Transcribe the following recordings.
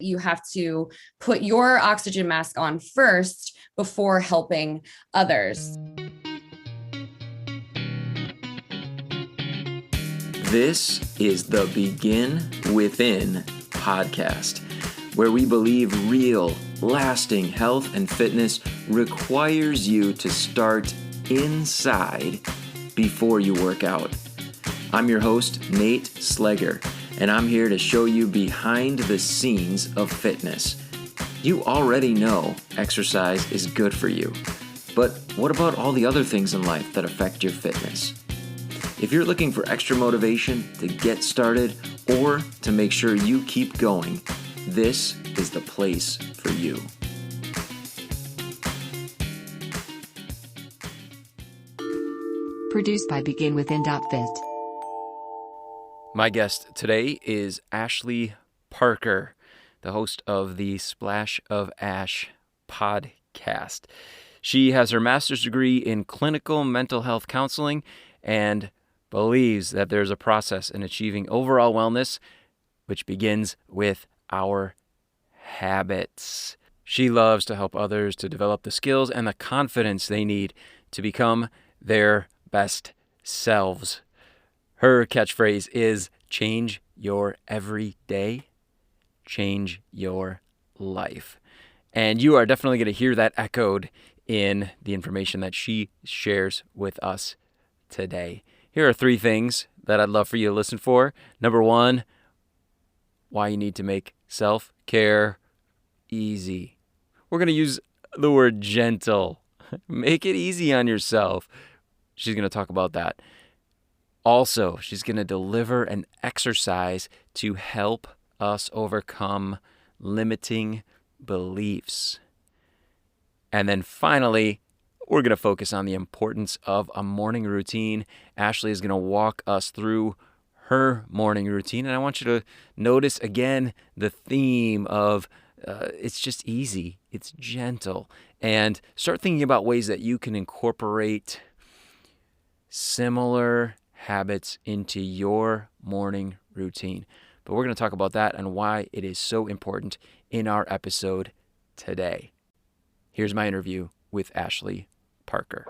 You have to put your oxygen mask on first before helping others. This is the Begin Within podcast, where we believe real, lasting health and fitness requires you to start inside before you work out. I'm your host, Nate Slegger, and I'm here to show you behind the scenes of fitness. You already know exercise is good for you, but what about all the other things in life that affect your fitness? If you're looking for extra motivation to get started or to make sure you keep going, this is the place for you. Produced by BeginWithin.fit. My guest today is Ashley Parker, the host of the Splash of Ash podcast. She has her master's degree in clinical mental health counseling and believes that there's a process in achieving overall wellness, which begins with our habits. She loves to help others to develop the skills and the confidence they need to become their best selves. Her catchphrase is change your every day, change your life. And you are definitely going to hear that echoed in the information that she shares with us today. Here are 3 things that I'd love for you to listen for. Number 1, why you need to make self-care easy. We're going to use the word gentle. Make it easy on yourself. She's going to talk about that. Also, she's going to deliver an exercise to help us overcome limiting beliefs. And then finally, we're going to focus on the importance of a morning routine. Ashley is going to walk us through her morning routine. And I want you to notice again the theme of it's just easy, it's gentle. And start thinking about ways that you can incorporate similar habits into your morning routine. But we're going to talk about that and why it is so important in our episode today. Here's my interview with Ashley Parker.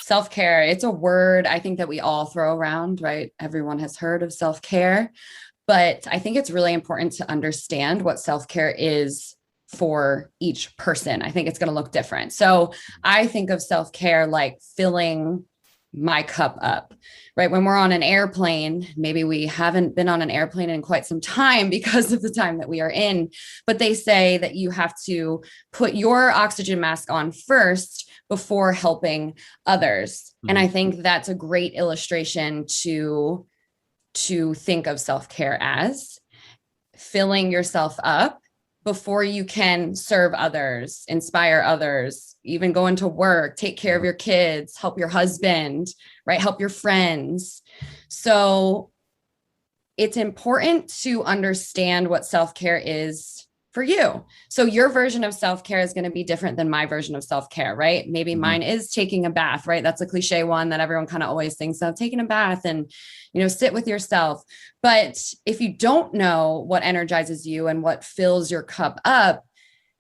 Self-care, it's a word I think that we all throw around, right? Everyone has heard of self-care, but I think it's really important to understand what self-care is for each person. I think it's going to look different. So I think of self-care like filling my cup up, right? When we're on an airplane, maybe we haven't been on an airplane in quite some time because of the time that we are in, but they say that you have to put your oxygen mask on first before helping others. Mm-hmm. And I think that's a great illustration to think of self-care as filling yourself up before you can serve others, inspire others, even go into work, take care of your kids, help your husband, right? Help your friends. So it's important to understand what self-care is for you. So your version of self-care is going to be different than my version of self-care, right? Maybe mine is taking a bath, right? That's a cliche one that everyone kind of always thinks of, taking a bath and, sit with yourself. But if you don't know what energizes you and what fills your cup up,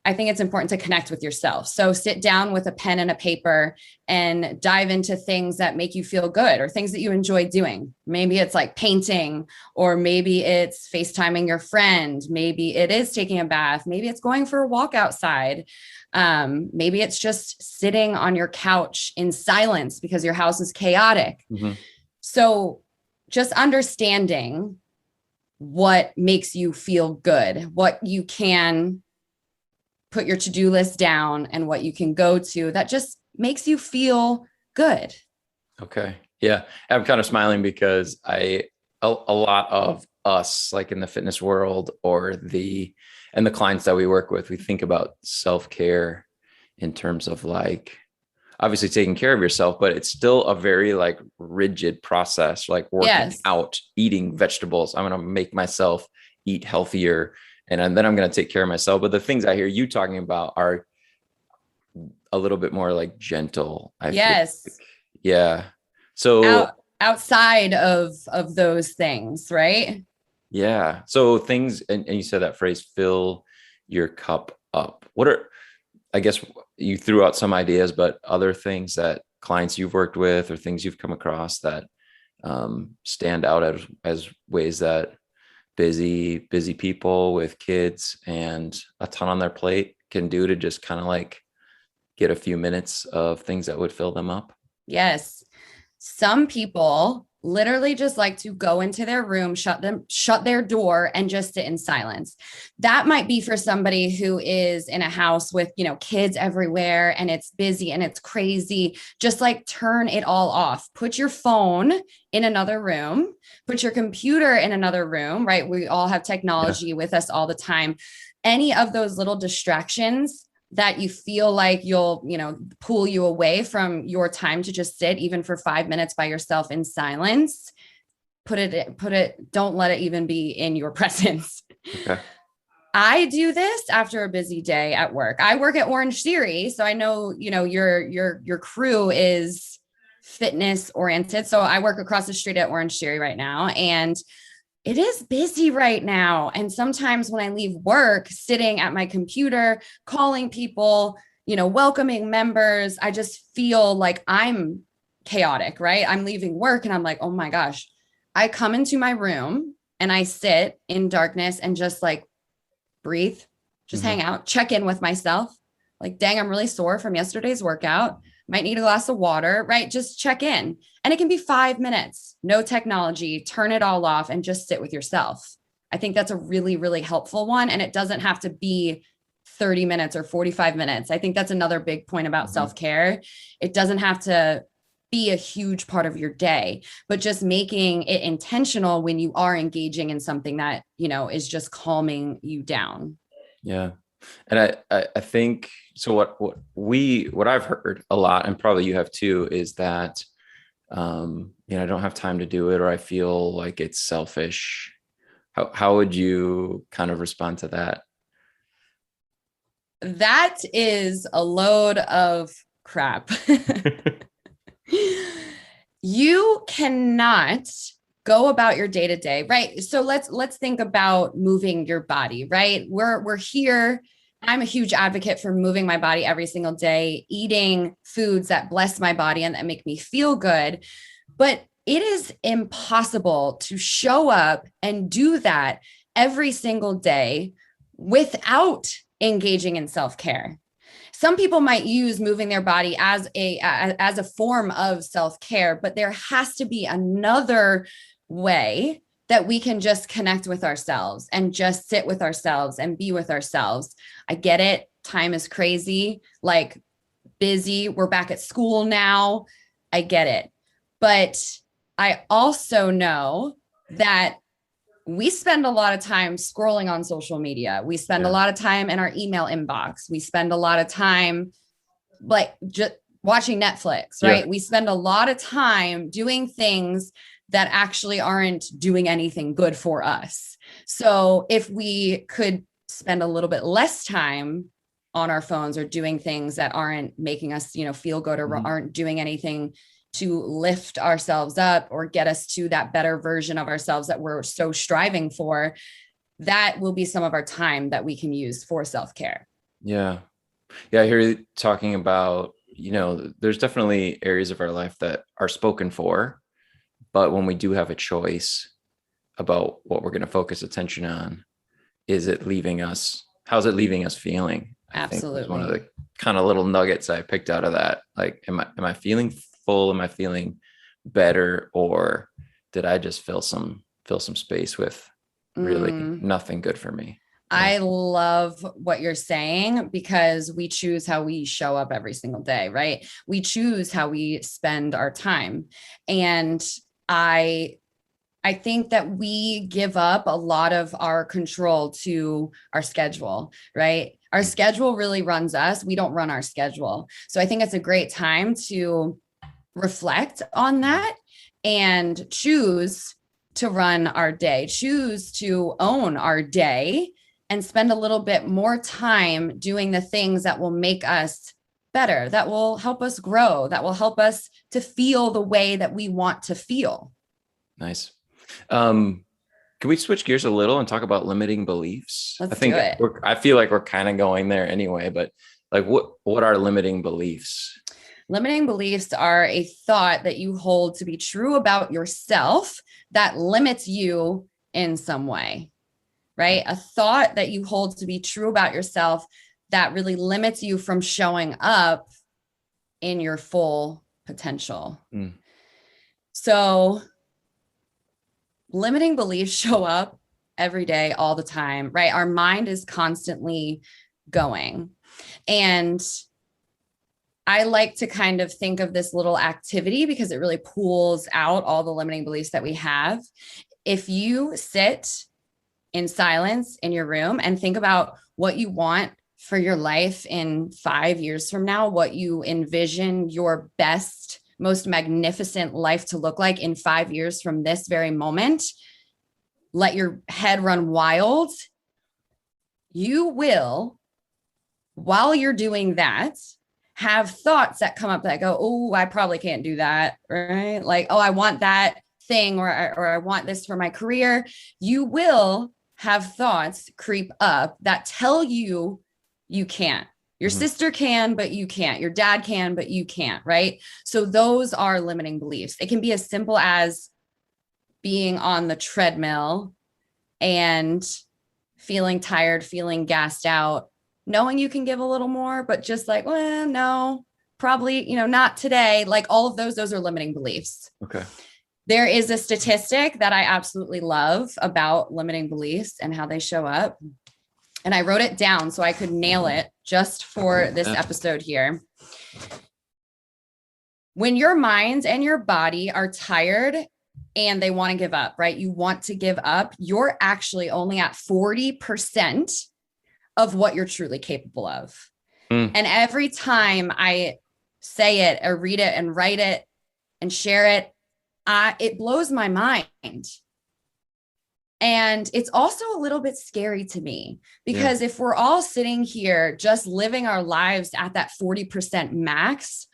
I think it's important to connect with yourself. So sit down with a pen and a paper and dive into things that make you feel good or things that you enjoy doing. Maybe it's like painting, or maybe it's FaceTiming your friend. Maybe it is taking a bath. Maybe it's going for a walk outside. Maybe it's just sitting on your couch in silence because your house is chaotic. Mm-hmm. So just understanding what makes you feel good, what you can put your to-do list down and what you can go to that just makes you feel good. Okay. Yeah. I'm kind of smiling because a lot of us, like in the fitness world and the clients that we work with, we think about self-care in terms of like, obviously taking care of yourself, but it's still a very like rigid process, like working out, eating vegetables. I'm going to make myself eat healthier. And then I'm going to take care of myself. But the things I hear you talking about are a little bit more like gentle. I feel like. Yeah. So outside of those things, right? Yeah. So things, and you said that phrase, fill your cup up. What are, I guess you threw out some ideas, but other things that clients you've worked with or things you've come across that stand out as ways that busy people with kids and a ton on their plate can do to just kind of like get a few minutes of things that would fill them up. Yes. Some people literally just like to go into their room, shut their door and just sit in silence. That might be for somebody who is in a house with, kids everywhere and it's busy and it's crazy. Just like turn it all off. Put your phone in another room, put your computer in another room, right? We all have technology with us all the time. Any of those little distractions that you feel like you'll, pull you away from your time to just sit even for 5 minutes by yourself in silence, don't let it even be in your presence. Okay. I do this after a busy day at work. I work at Orange Theory, so I know, your crew is fitness oriented. So I work across the street at Orange Theory right now, and it is busy right now. And sometimes when I leave work, sitting at my computer, calling people, welcoming members, I just feel like I'm chaotic, right? I'm leaving work and I'm like, oh my gosh, I come into my room and I sit in darkness and just like breathe, just hang out, check in with myself. Like, dang, I'm really sore from yesterday's workout. Might need a glass of water, right? Just check in. And it can be 5 minutes, no technology, turn it all off and just sit with yourself. I think that's a really, really helpful one. And it doesn't have to be 30 minutes or 45 minutes. I think that's another big point about self-care. It doesn't have to be a huge part of your day, but just making it intentional when you are engaging in something that, is just calming you down. Yeah. And I think so. What I've heard a lot, and probably you have too, is that I don't have time to do it, or I feel like it's selfish. How would you kind of respond to that? That is a load of crap. You cannot go about your day to day, right? So let's think about moving your body, right? We're here. I'm a huge advocate for moving my body every single day, eating foods that bless my body and that make me feel good. But it is impossible to show up and do that every single day without engaging in self-care. Some people might use moving their body as a form of self-care, but there has to be another way that we can just connect with ourselves and just sit with ourselves and be with ourselves. I get it. Time is crazy, like busy. We're back at school now. I get it. But I also know that we spend a lot of time scrolling on social media. We spend a lot of time in our email inbox. We spend a lot of time like just watching Netflix, right? We spend a lot of time doing things that actually aren't doing anything good for us. So if we could spend a little bit less time on our phones or doing things that aren't making us, feel good or aren't doing anything to lift ourselves up or get us to that better version of ourselves that we're so striving for, that will be some of our time that we can use for self-care. Yeah. Yeah. I hear you talking about, there's definitely areas of our life that are spoken for, but when we do have a choice about what we're going to focus attention on, how's it leaving us feeling? Absolutely. I think one of the kind of little nuggets I picked out of that. Like, am I feeling full? Am I feeling better? Or did I just fill some space with really nothing good for me? I love what you're saying, because we choose how we show up every single day, right? We choose how we spend our time. And I think that we give up a lot of our control to our schedule, right? Our schedule really runs us. We don't run our schedule. So I think it's a great time to reflect on that and choose to run our day, choose to own our day, and spend a little bit more time doing the things that will make us better, that will help us grow, that will help us to feel the way that we want to feel. Nice. Can we switch gears a little and talk about limiting beliefs? Let's do it. I feel like we're kind of going there anyway, but like what are limiting beliefs? Limiting beliefs are a thought that you hold to be true about yourself that limits you in some way, right? A thought that you hold to be true about yourself that really limits you from showing up in your full potential. So limiting beliefs show up every day, all the time, right? Our mind is constantly going. And I like to kind of think of this little activity because it really pulls out all the limiting beliefs that we have. If you sit in silence in your room and think about what you want for your life in 5 years from now, what you envision your best, most magnificent life to look like in 5 years from this very moment, let your head run wild. You will, while you're doing that, have thoughts that come up that go, oh, I probably can't do that, right? Like, oh, I want that thing, or I want this for my career. You will have thoughts creep up that tell you you can't. Your sister can, but you can't. Your dad can, but you can't, right? So those are limiting beliefs. It can be as simple as being on the treadmill and feeling tired, feeling gassed out, knowing you can give a little more, but just like, well, no, probably, not today. Like all of those are limiting beliefs. Okay. There is a statistic that I absolutely love about limiting beliefs and how they show up. And I wrote it down so I could nail it just for this episode here. When your mind and your body are tired and they want to give up, right? You want to give up. You're actually only at 40% of what you're truly capable of. And every time I say it or read it and write it and share it, it blows my mind. And it's also a little bit scary to me because if we're all sitting here just living our lives at that 40% max,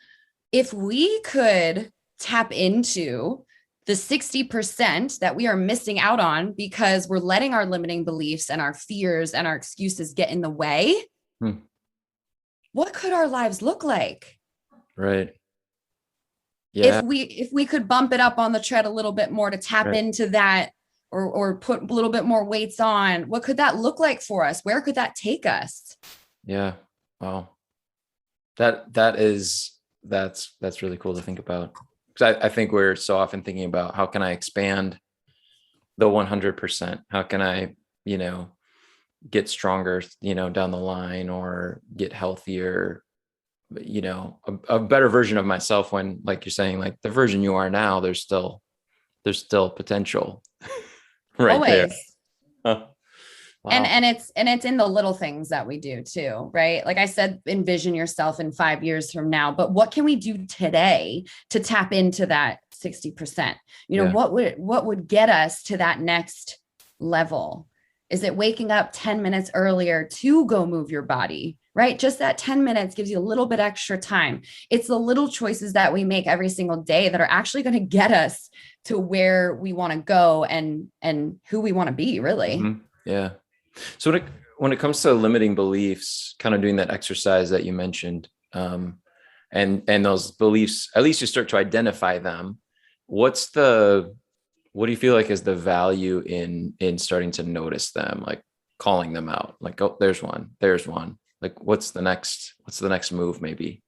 if we could tap into the 60% that we are missing out on because we're letting our limiting beliefs and our fears and our excuses get in the way, what could our lives look like? Right. Yeah. If we could bump it up on the tread a little bit more to tap into that, or put a little bit more weights on, what could that look like for us? Where could that take us? Yeah. Wow. That's really cool to think about. Because I think we're so often thinking about how can I expand the 100%? How can I, get stronger, down the line, or get healthier, a better version of myself when, like you're saying, like the version you are now, there's still potential right Always. there. Huh. Wow. And it's in the little things that we do too, right? Like I said, envision yourself in 5 years from now, but what can we do today to tap into that 60%? What would get us to that next level? Is it waking up 10 minutes earlier to go move your body, right? Just that 10 minutes gives you a little bit extra time. It's the little choices that we make every single day that are actually going to get us to where we want to go and who we want to be, really. Yeah. So when it comes to limiting beliefs, kind of doing that exercise that you mentioned, and those beliefs, at least you start to identify them. What do you feel like is the value in starting to notice them, like calling them out, like, oh, there's one. Like, what's the next move maybe?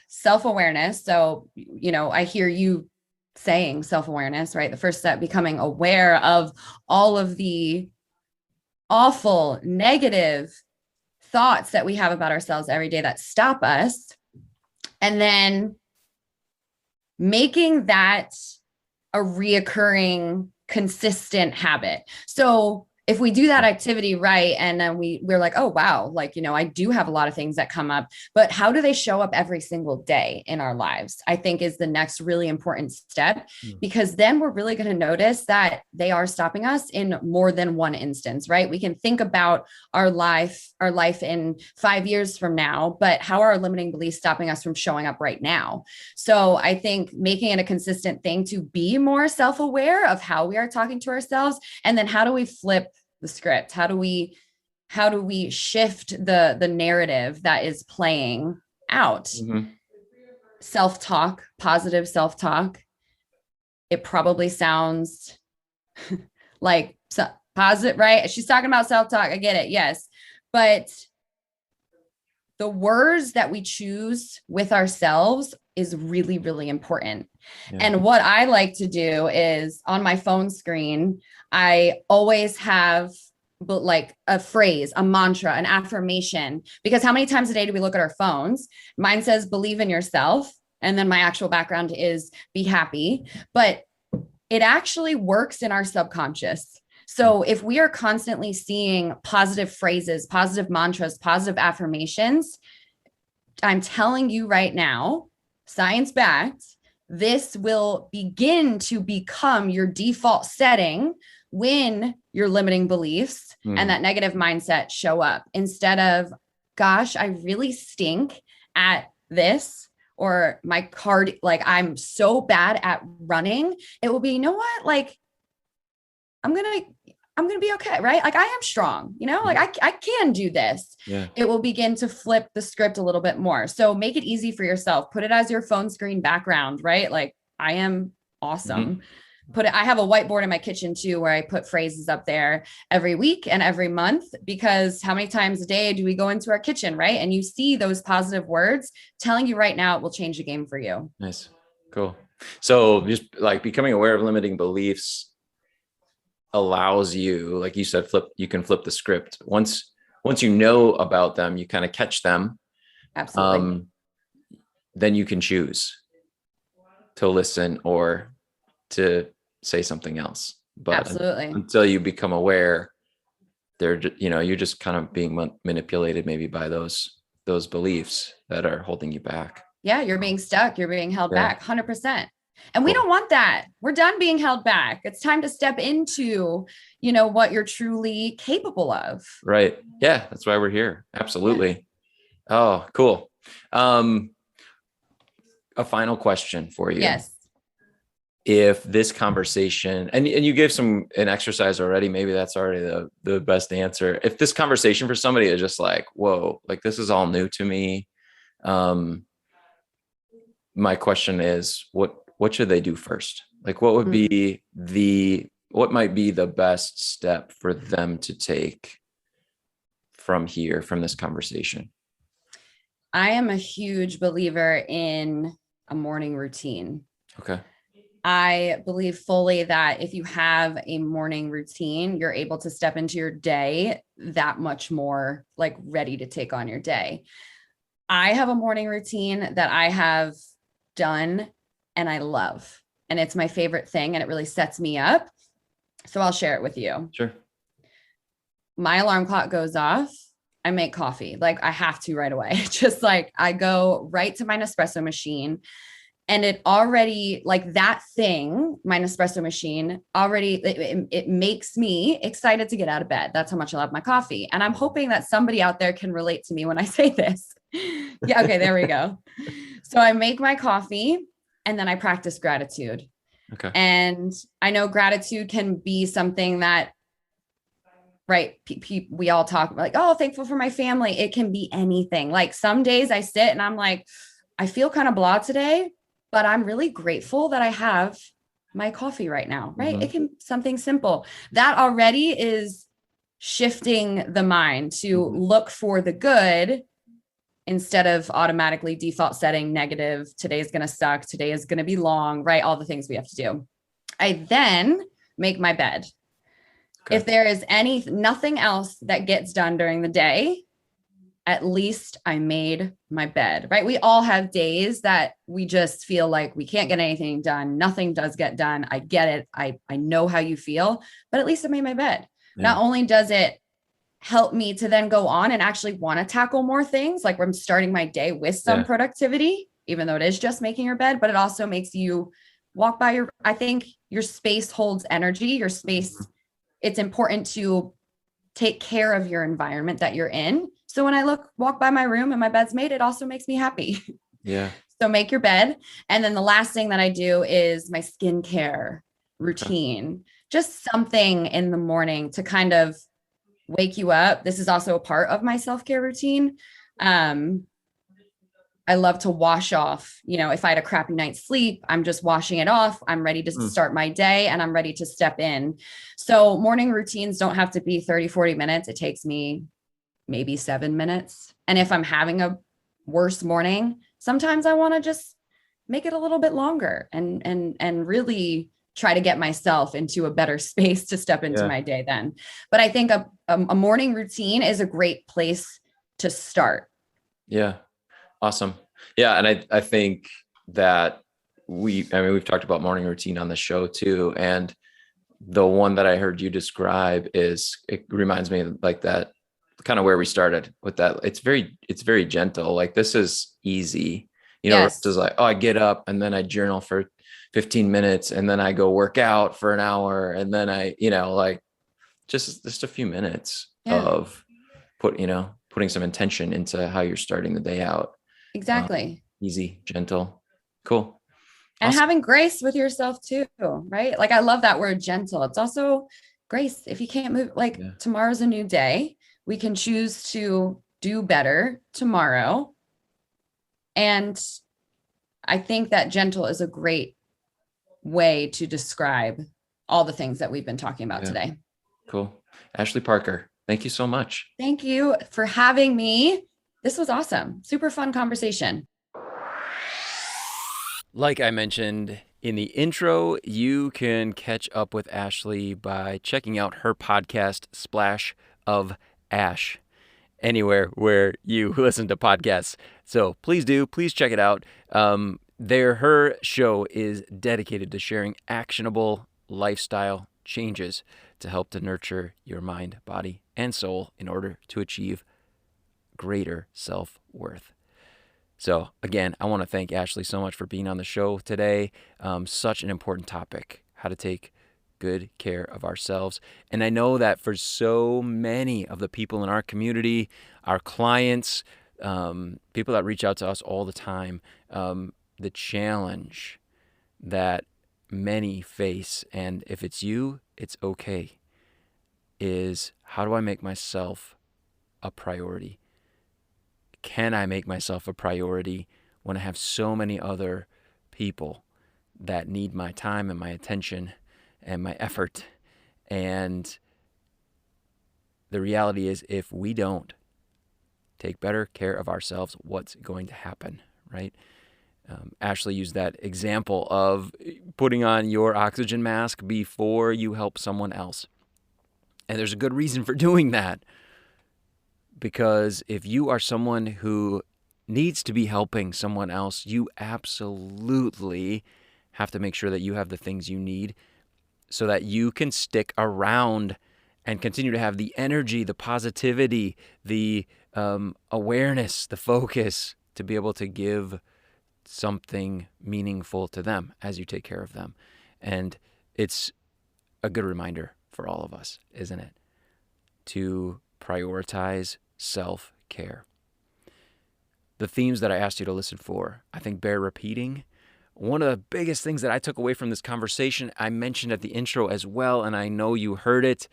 Self-awareness. So, I hear you saying self-awareness, right? The first step, becoming aware of all of the awful, negative thoughts that we have about ourselves every day that stop us. And then making that a reoccurring, consistent habit. So if we do that activity right, and then we're like, oh wow, like, I do have a lot of things that come up, but how do they show up every single day in our lives, I think is the next really important step, because then we're really going to notice that they are stopping us in more than one instance, right? We can think about our life in 5 years from now, but how are our limiting beliefs stopping us from showing up right now? So I think making it a consistent thing to be more self-aware of how we are talking to ourselves, and then how do we flip the script? How do we shift the narrative that is playing out? Mm-hmm. Self-talk, positive self-talk. It probably sounds like positive, right? She's talking about self-talk. I get it. Yes. But the words that we choose with ourselves is really, really important. Yeah. And what I like to do is on my phone screen, I always have like a phrase, a mantra, an affirmation, because how many times a day do we look at our phones? Mine says, believe in yourself. And then my actual background is be happy, but it actually works in our subconscious. So if we are constantly seeing positive phrases, positive mantras, positive affirmations, I'm telling you right now, science backed, this will begin to become your default setting when your limiting beliefs and that negative mindset show up. Instead of, gosh, I really stink at this, or my card, like I'm so bad at running, it will be, you know what? Like, I'm going to be okay, right? Like I am strong, like I can do this. Yeah. It will begin to flip the script a little bit more. So make it easy for yourself. Put it as your phone screen background, right? Like I am awesome. I have a whiteboard in my kitchen too, where I put phrases up there every week and every month, because how many times a day do we go into our kitchen, right? And you see those positive words telling you right now, it will change the game for you. Nice. Cool. So just like becoming aware of limiting beliefs allows you, like you said, you can flip the script. Once you know about them, you kind of catch them. Absolutely. Then you can choose to listen or to say something else. But absolutely, until you become aware, you're just kind of being manipulated maybe by those beliefs that are holding you back. Yeah, you're being stuck. You're being held back 100%. And we don't want that. We're done being held back. It's time to step into, what you're truly capable of. Right. Yeah. That's why we're here. Absolutely. Yeah. Oh, cool. A final question for you. Yes. If this conversation, and you gave an exercise already, maybe that's already the best answer. If this conversation for somebody is just like, whoa, like this is all new to me. My question is, what should they do first? Like, what would be what might be the best step for them to take from this conversation? I am a huge believer in a morning routine. Okay. I believe fully that if you have a morning routine, you're able to step into your day that much more like ready to take on your day. I have a morning routine that I have done and I love, and it's my favorite thing, and it really sets me up. So I'll share it with you. Sure. My alarm clock goes off. I make coffee. Like I have to right away. Just like I go right to my Nespresso machine, and it already, like that thing, my Nespresso machine already, it makes me excited to get out of bed. That's how much I love my coffee. And I'm hoping that somebody out there can relate to me when I say this. Yeah. Okay. There we go. So I make my coffee and then I practice gratitude. Okay. And I know gratitude can be something that, right, we all talk about, like, oh, thankful for my family. It can be anything. Like some days I sit and I'm like, I feel kind of blah today, but I'm really grateful that I have my coffee right now, right? Mm-hmm. It can be something simple. That already is shifting the mind to look for the good instead of automatically default setting negative. Today is going to suck. Today is going to be long, right? All the things we have to do. I then make my bed. Okay. If there is nothing else that gets done during the day, at least I made my bed, right? We all have days that we just feel like we can't get anything done. Nothing does get done. I get it. I know how you feel, but at least I made my bed. Not only does it help me to then go on and actually want to tackle more things, like I'm starting my day with some productivity, even though it is just making your bed, but it also makes you walk by I think your space holds energy, your space. It's important to take care of your environment that you're in. So when I walk by my room and my bed's made, it also makes me happy. Yeah. So make your bed. And then the last thing that I do is my skincare routine, just something in the morning to kind of wake you up. This is also a part of my self-care routine. I love to wash off, if I had a crappy night's sleep, I'm just washing it off. I'm ready to start my day and I'm ready to step in. So morning routines don't have to be 30, 40 minutes. It takes me maybe 7 minutes. And if I'm having a worse morning, sometimes I want to just make it a little bit longer and really try to get myself into a better space to step into my day then. But I think a morning routine is a great place to start. Yeah. Awesome. Yeah. And I think that we've talked about morning routine on the show too. And the one that I heard you describe it reminds me like that kind of where we started with that. It's very gentle. Like this is easy, Yes. It's like, oh, I get up and then I journal for 15 minutes and then I go work out for an hour. And then I, like just a few minutes of putting some intention into how you're starting the day out. Exactly. Easy, gentle, cool. And having grace with yourself too, right? Like I love that word gentle. It's also grace. If you can't move, tomorrow's a new day. We can choose to do better tomorrow. And I think that gentle is a great way to describe all the things that we've been talking about today. Cool. Ashley Parker, thank you so much. Thank you for having me. This was awesome. Super fun conversation. Like I mentioned in the intro, you can catch up with Ashley by checking out her podcast, Splash of Ash, anywhere where you listen to podcasts. So please check it out. Her show is dedicated to sharing actionable lifestyle changes to help to nurture your mind, body, and soul in order to achieve greater self-worth. So again, I want to thank Ashley so much for being on the show today. Such an important topic, how to take good care of ourselves. And I know that for so many of the people in our community, our clients, people that reach out to us all the time, the challenge that many face, and if it's you, it's okay, is how do I make myself a priority? Can I make myself a priority when I have so many other people that need my time and my attention and my effort? And the reality is, if we don't take better care of ourselves, what's going to happen, right? Ashley used that example of putting on your oxygen mask before you help someone else. And there's a good reason for doing that. Because if you are someone who needs to be helping someone else, you absolutely have to make sure that you have the things you need so that you can stick around and continue to have the energy, the positivity, the awareness, the focus to be able to give something meaningful to them as you take care of them. And it's a good reminder for all of us, isn't it? To prioritize self-care. The themes that I asked you to listen for, I think bear repeating. One of the biggest things that I took away from this conversation, I mentioned at the intro as well, and I know you heard it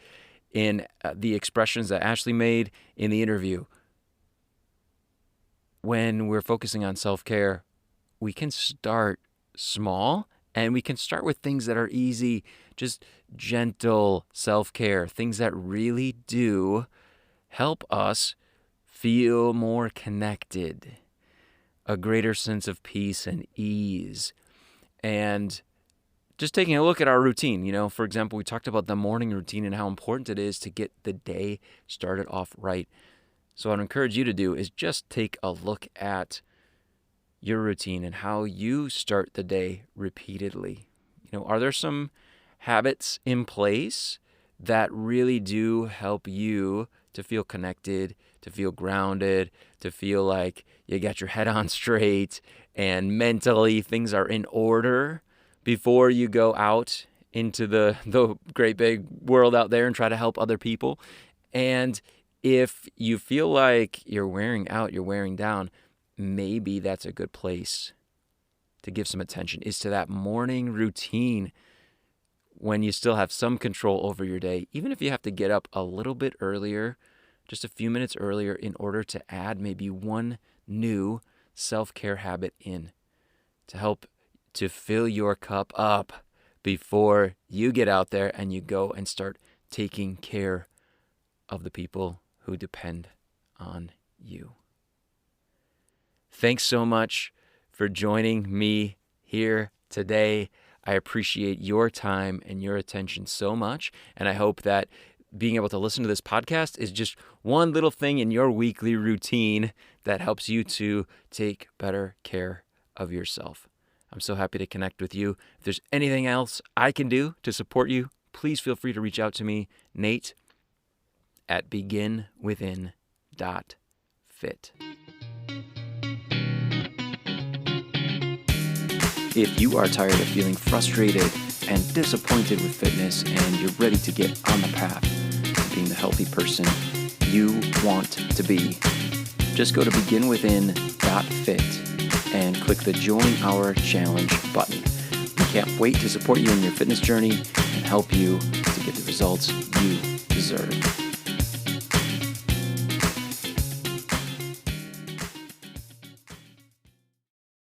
in the expressions that Ashley made in the interview. When we're focusing on self-care, we can start small, and we can start with things that are easy, just gentle self-care, things that really do help us feel more connected, a greater sense of peace and ease. And just taking a look at our routine, for example, we talked about the morning routine and how important it is to get the day started off right. So what I'd encourage you to do is just take a look at your routine and how you start the day repeatedly. Are there some habits in place that really do help you to feel connected, to feel grounded, to feel like you got your head on straight and mentally things are in order before you go out into the great big world out there and try to help other people. And if you feel like you're wearing out, you're wearing down, maybe that's a good place to give some attention is to that morning routine when you still have some control over your day, even if you have to get up a little bit earlier, just a few minutes earlier, in order to add maybe one new self-care habit in to help to fill your cup up before you get out there and you go and start taking care of the people who depend on you. Thanks so much for joining me here today. I appreciate your time and your attention so much, and I hope that being able to listen to this podcast is just one little thing in your weekly routine that helps you to take better care of yourself. I'm so happy to connect with you. If there's anything else I can do to support you, please feel free to reach out to me, Nate at beginwithin.fit. If you are tired of feeling frustrated and disappointed with fitness and you're ready to get on the path to being the healthy person you want to be, just go to beginwithin.fit and click the Join Our Challenge button. We can't wait to support you in your fitness journey and help you to get the results you deserve.